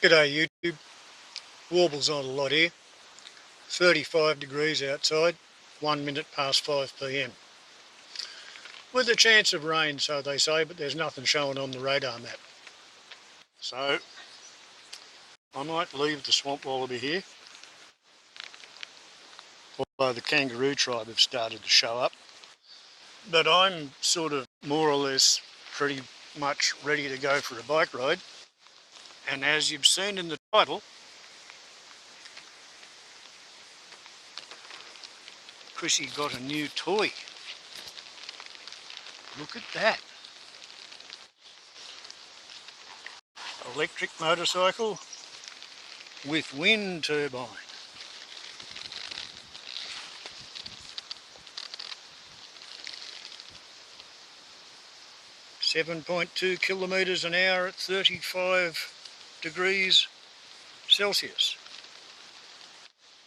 G'day YouTube, warbles on a lot here, 35 degrees outside, 1 minute past 5 PM. With a chance of rain, so they say, but there's nothing showing on the radar map. So, I might leave the swamp wallaby here, although the kangaroo tribe have started to show up. But I'm sort of more or less pretty much ready to go for a bike ride. And as you've seen in the title, Chrissy got a new toy. Look at that. Electric motorcycle with wind turbine. .2 kilometres an hour at 35 degrees Celsius.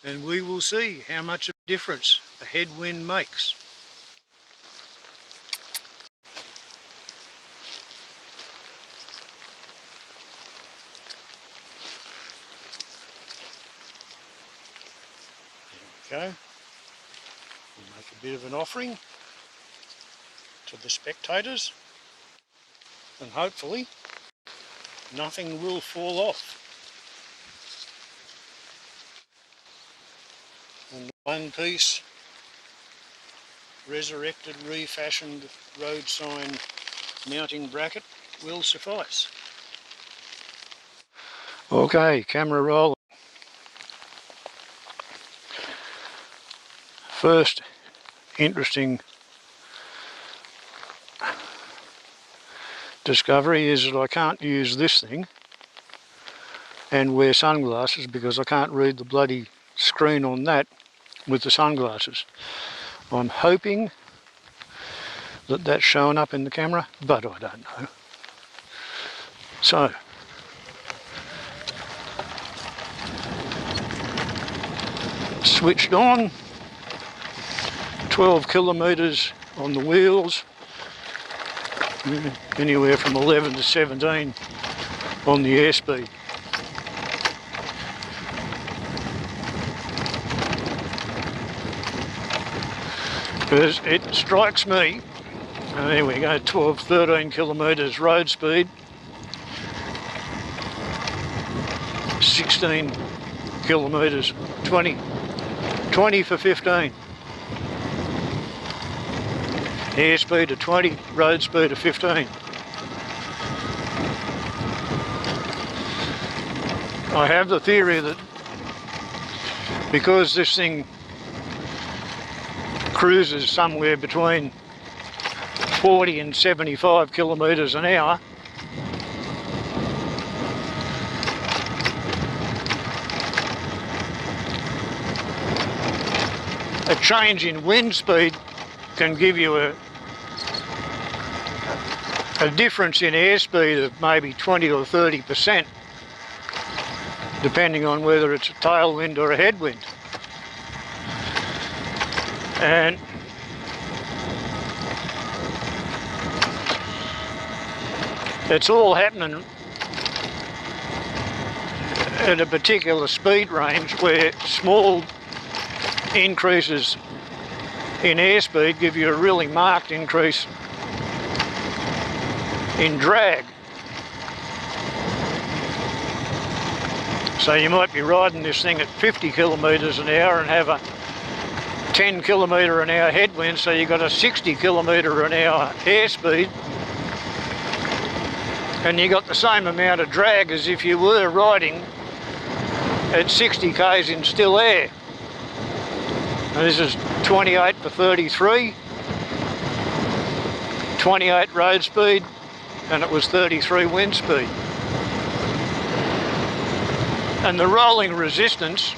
And we will see how much of a difference a headwind makes. There we go. We'll make a bit of an offering to the spectators, and hopefully nothing will fall off. And the one piece resurrected, refashioned road sign mounting bracket will suffice. Okay, camera rolling. First interesting discovery is that I can't use this thing and wear sunglasses because I can't read the bloody screen on that with the sunglasses. I'm hoping that that's showing up in the camera, but I don't know. So, switched on, 12 kilometres on the wheels, anywhere from 11 to 17 on the airspeed. Because it strikes me, there we go, 12, 13 kilometres road speed, 16 kilometres, 20 for 15. Airspeed of 20, road speed of 15. I have the theory that because this thing cruises somewhere between 40 and 75 kilometres an hour, a change in wind speed can give you a difference in airspeed of maybe 20 or 30%, depending on whether it's a tailwind or a headwind. And it's all happening at a particular speed range where small increases in airspeed give you a really marked increase in drag. So you might be riding this thing at 50 kilometres an hour and have a 10 kilometre an hour headwind, so you've got a 60 kilometre an hour airspeed, and you got the same amount of drag as if you were riding at 60 k's in still air. And this is 28 for 33, 28 road speed, and it was 33 wind speed. And the rolling resistance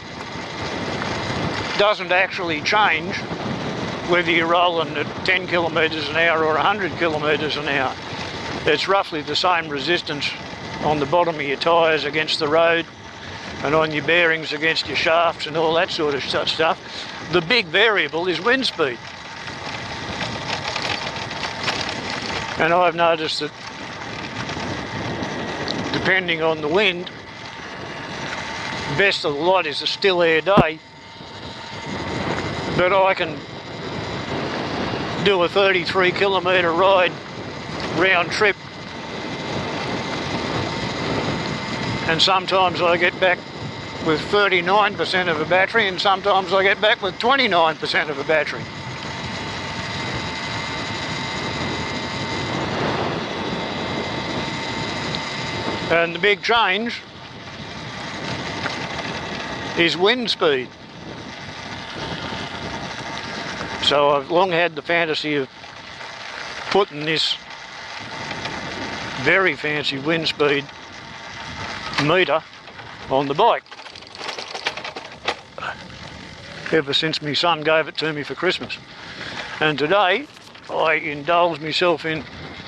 doesn't actually change whether you're rolling at 10 kilometres an hour or 100 kilometres an hour. It's roughly the same resistance on the bottom of your tyres against the road and on your bearings against your shafts and all that sort of stuff. The big variable is wind speed. And I've noticed that depending on the wind, best of the lot is a still air day, but I can do a 33 kilometre ride round trip, and sometimes I get back with 39% of a battery, and sometimes I get back with 29% of a battery. And the big change is wind speed. So I've long had the fantasy of putting this very fancy wind speed meter on the bike, ever since my son gave it to me for Christmas. And today I indulged myself in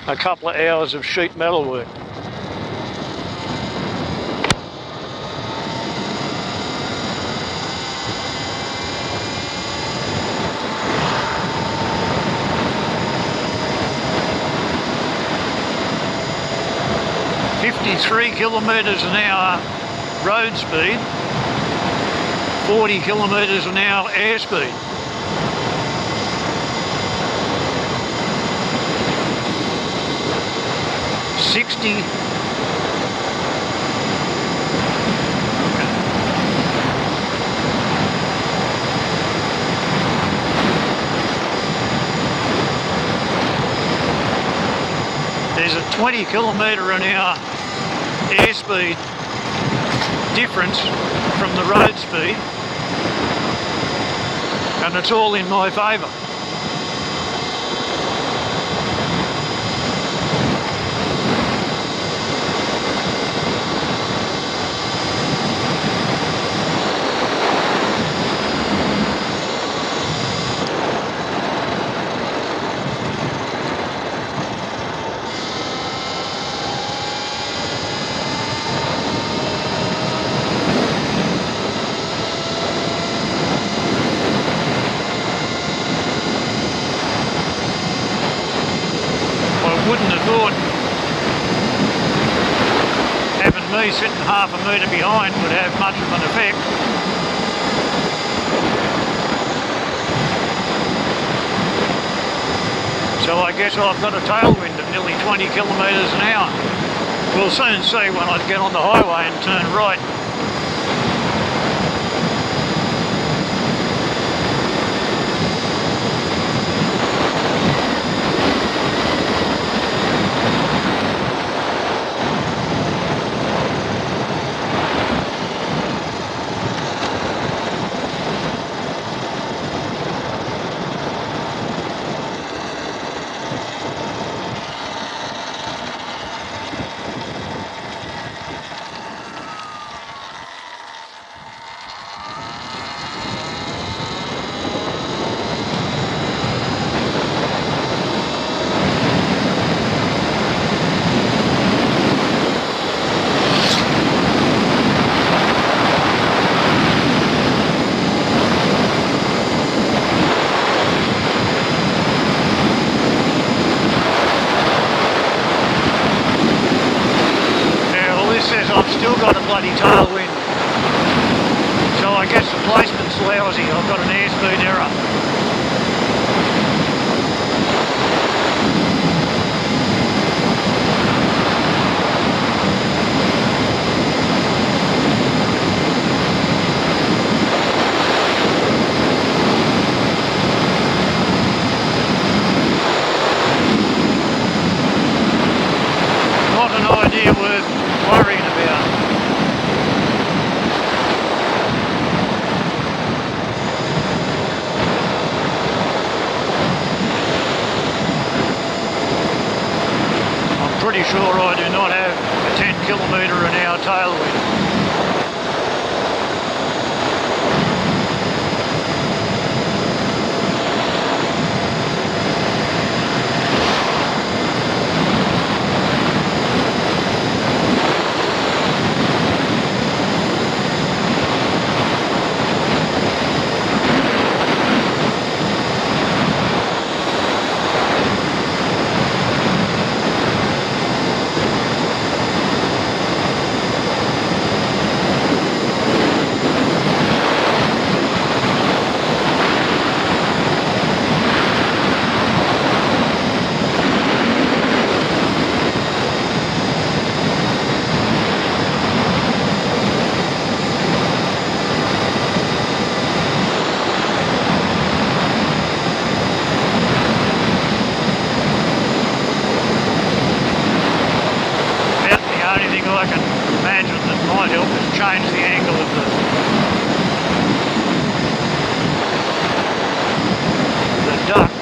a couple of hours of sheet metal work. .3 kilometres an hour road speed, 40 kilometres an hour airspeed. There's a 20 kilometre an hour airspeed difference from the road speed, and it's all in my favour. Sitting half a metre behind would have much of an effect. So I guess I've got a tailwind of nearly 20 kilometres an hour. We'll soon see when I get on the highway and turn right. Tailwind. So I guess the placement's lousy. I've got an airspeed error. Not an idea worth worrying about. Pretty sure I do not have a 10 kilometre an hour tailwind. can imagine that might help is change the angle of the duct.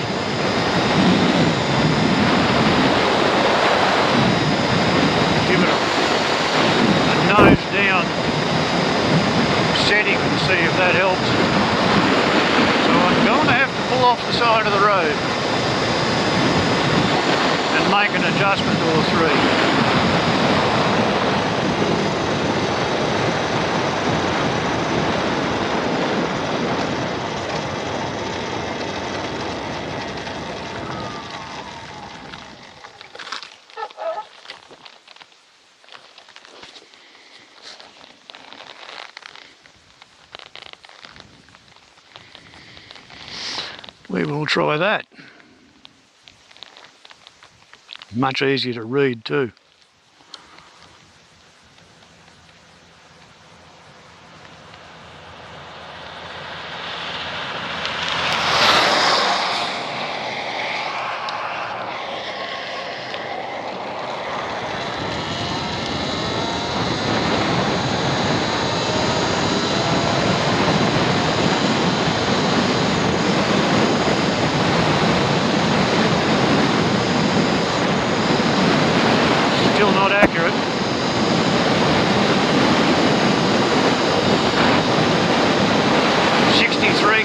Give it a nose down setting and see if that helps. So I'm going to have to pull off the side of the road and make an adjustment or three. We will try that. Much easier to read too. Still not accurate.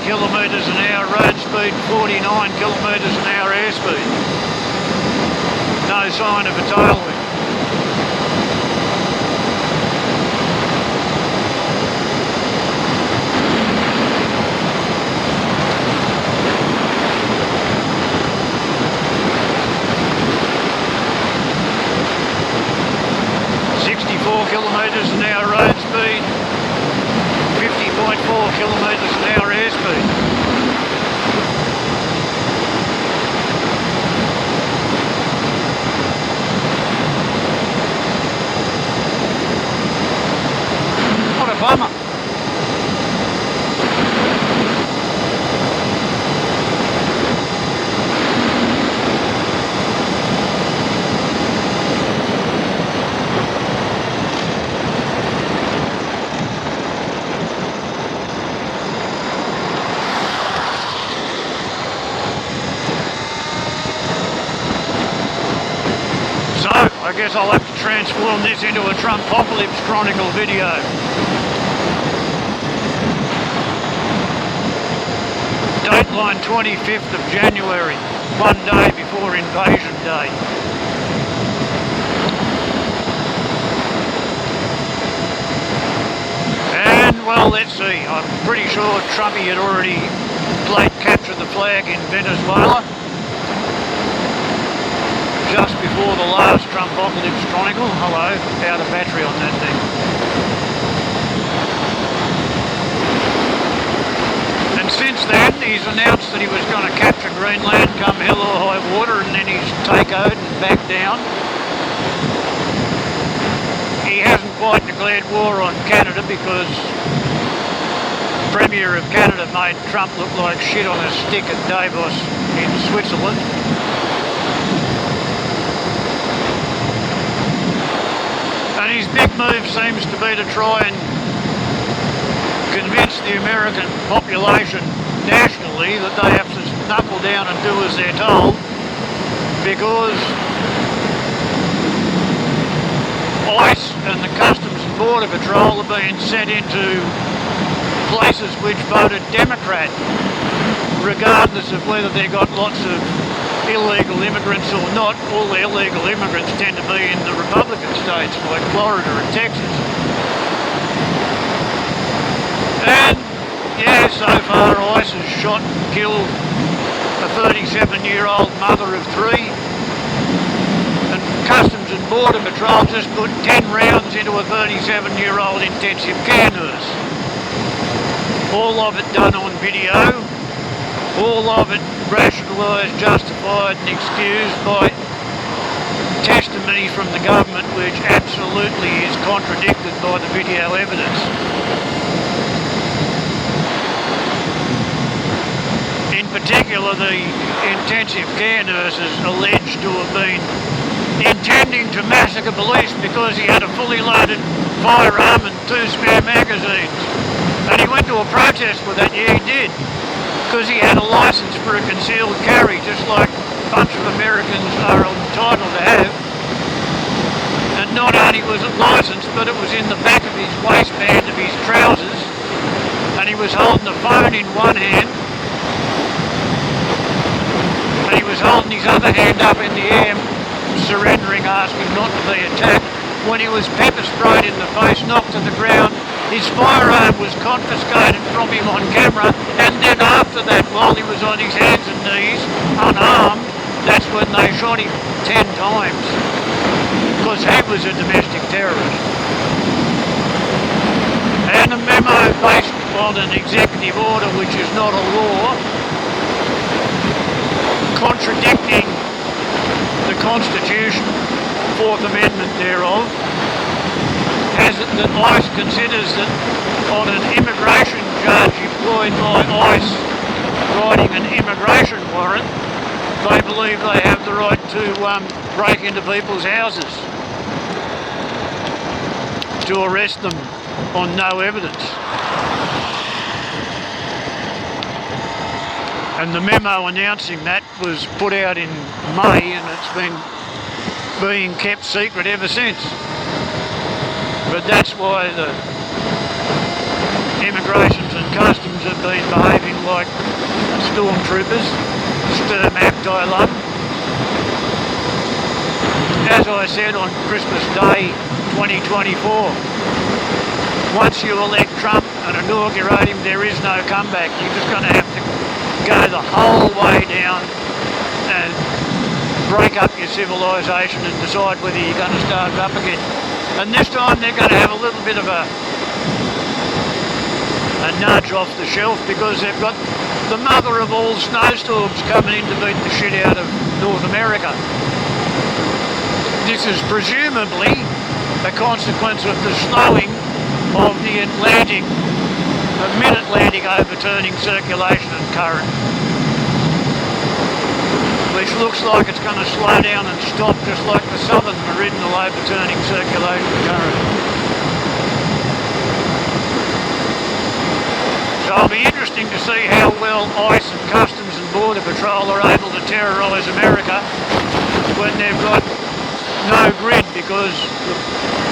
Kilometres an hour road speed, 49 kilometres an hour airspeed. No sign of a tailwind. Kilometres an hour road speed, 50.4 kilometres an hour airspeed. What a bummer. I guess I'll have to transform this into a Trumpocalypse Chronicle video. Dateline 25th of January, one day before Invasion Day. And, well, let's see, I'm pretty sure Trumpy had already played capture the flag in Venezuela. Just before the last Trumpocalypse Chronicle. Hello, out of battery on that thing. And since then he's announced that he was going to capture Greenland come hell or high water, and then he's takeoed and backed down. He hasn't quite declared war on Canada because the Premier of Canada made Trump look like shit on a stick at Davos in Switzerland. And his big move seems to be to try and convince the American population nationally that they have to knuckle down and do as they're told, because ICE and the Customs and Border Patrol are being sent into places which voted Democrat, regardless of whether they've got lots of illegal immigrants or not. All the illegal immigrants tend to be in the Republican states like Florida and Texas. And yeah, so far ICE has shot and killed a 37-year-old mother of 3, and Customs and Border Patrol just put 10 rounds into a 37-year-old intensive care nurse. All of it done on video, all of it rationalised, justified and excused by testimony from the government which absolutely is contradicted by the video evidence. In particular, the intensive care nurses alleged to have been intending to massacre police because he had a fully loaded firearm and 2 spare magazines. And he went to a protest with that, yeah he did, because he had a license for a concealed carry, just like a bunch of Americans are entitled to have. And not only was it licensed, but it was in the back of his waistband of his trousers, and he was holding the phone in one hand, and he was holding his other hand up in the air, surrendering, asking not to be attacked. When he was pepper sprayed in the face, knocked to the ground, his firearm was confiscated from him on camera, and then after that, while he was on his hands and knees, unarmed, that's when they shot him 10 times, because he was a domestic terrorist. And a memo based on an executive order, which is not a law, contradicting the Constitution, 4th Amendment thereof, has it that ICE considers that on an immigration judge employed by ICE writing an immigration warrant, they believe they have the right to break into people's houses to arrest them on no evidence. And the memo announcing that was put out in May, and it's been being kept secret ever since. But that's why the Immigrations and Customs have been behaving like stormtroopers, Sturm Abteilung. As I said on Christmas Day 2024, once you elect Trump and inaugurate him, there is no comeback. You're just going to have to go the whole way down and break up your civilisation and decide whether you're going to start it up again. And this time they're going to have a little bit of a nudge off the shelf, because they've got the mother of all snowstorms coming in to beat the shit out of North America. This is presumably a consequence of the slowing of the Atlantic, the mid-Atlantic overturning circulation and current, which looks like it's going to slow down and stop just like the southern meridional overturning circulation current. So it'll be interesting to see how well ICE and Customs and Border Patrol are able to terrorise America when they've got no grid, because the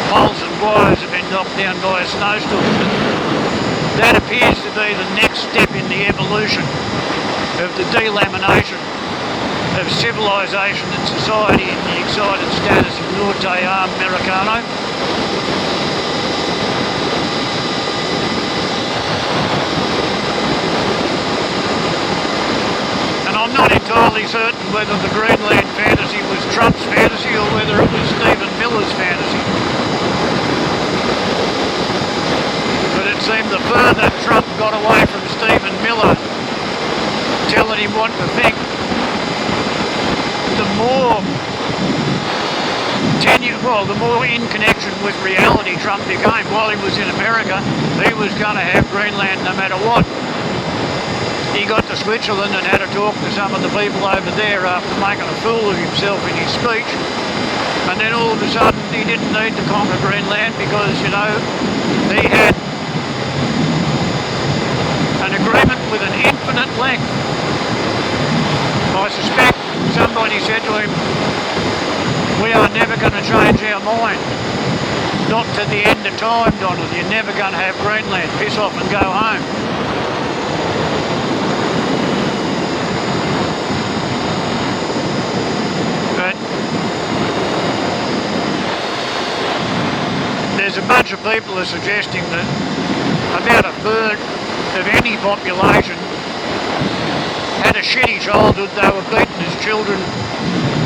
poles and wires have been knocked down by a snowstorm. That appears to be the next step in the evolution of the delamination of civilisation and society in the excited status of Norte Americano. And I'm not entirely certain whether the Greenland fantasy was Trump's fantasy or whether it was Stephen Miller's fantasy. But it seemed the further Trump got away from Stephen Miller telling him what to think, the more in connection with reality Trump became. While he was in America, he was going to have Greenland no matter what. He got to Switzerland and had to talk to some of the people over there after making a fool of himself in his speech. And then all of a sudden he didn't need to conquer Greenland because, you know, he had an agreement with an infinite length. I suspect somebody said to him, "We are never going to change our mind. Not to the end of time, Donald. You're never going to have Greenland. Piss off and go home." But there's a bunch of people who are suggesting that about a third of any population had a shitty childhood, they were beaten as children,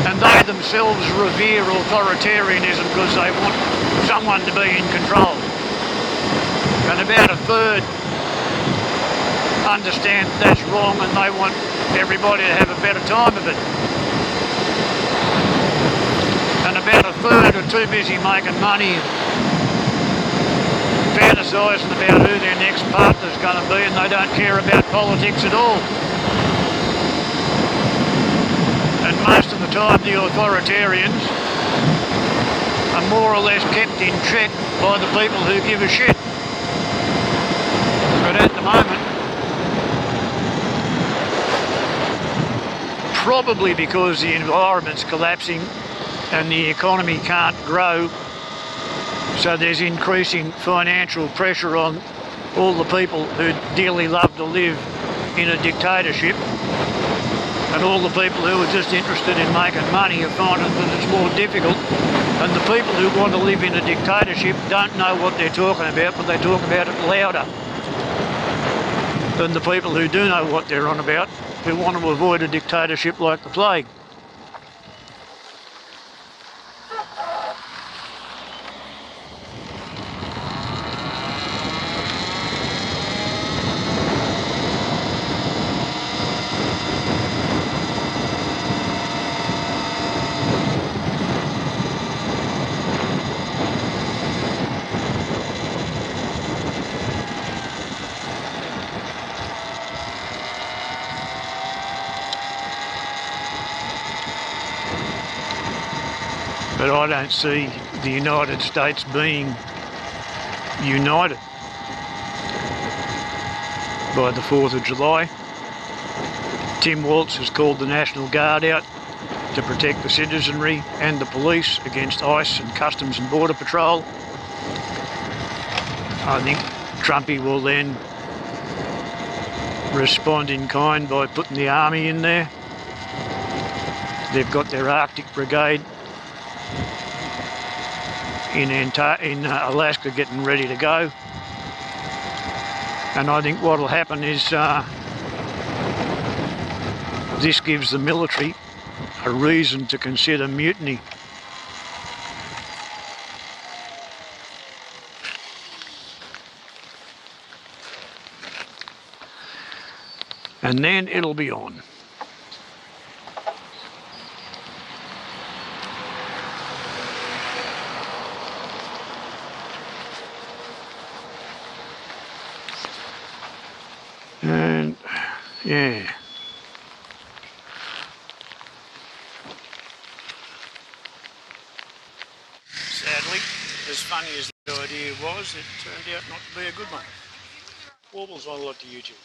and they themselves revere authoritarianism because they want someone to be in control. And about a third understand that's wrong and they want everybody to have a better time of it. And about a third are too busy making money and fantasising about who their next partner's going to be, and they don't care about politics at all. And most of the time the authoritarians are more or less kept in check by the people who give a shit. But at the moment, probably because the environment's collapsing and the economy can't grow, so there's increasing financial pressure on all the people who dearly love to live in a dictatorship, and all the people who are just interested in making money are finding that it's more difficult, and the people who want to live in a dictatorship don't know what they're talking about, but they talk about it louder than the people who do know what they're on about, who want to avoid a dictatorship like the plague. But I don't see the United States being united by the 4th of July. Tim Walz has called the National Guard out to protect the citizenry and the police against ICE and Customs and Border Patrol. I think Trumpy will then respond in kind by putting the army in there. They've got their Arctic Brigade in Alaska getting ready to go, and I think what will happen is this gives the military a reason to consider mutiny. And then it'll be on. And yeah, sadly, as funny as the idea was, it turned out not to be a good one. Warbles on a lot to YouTube.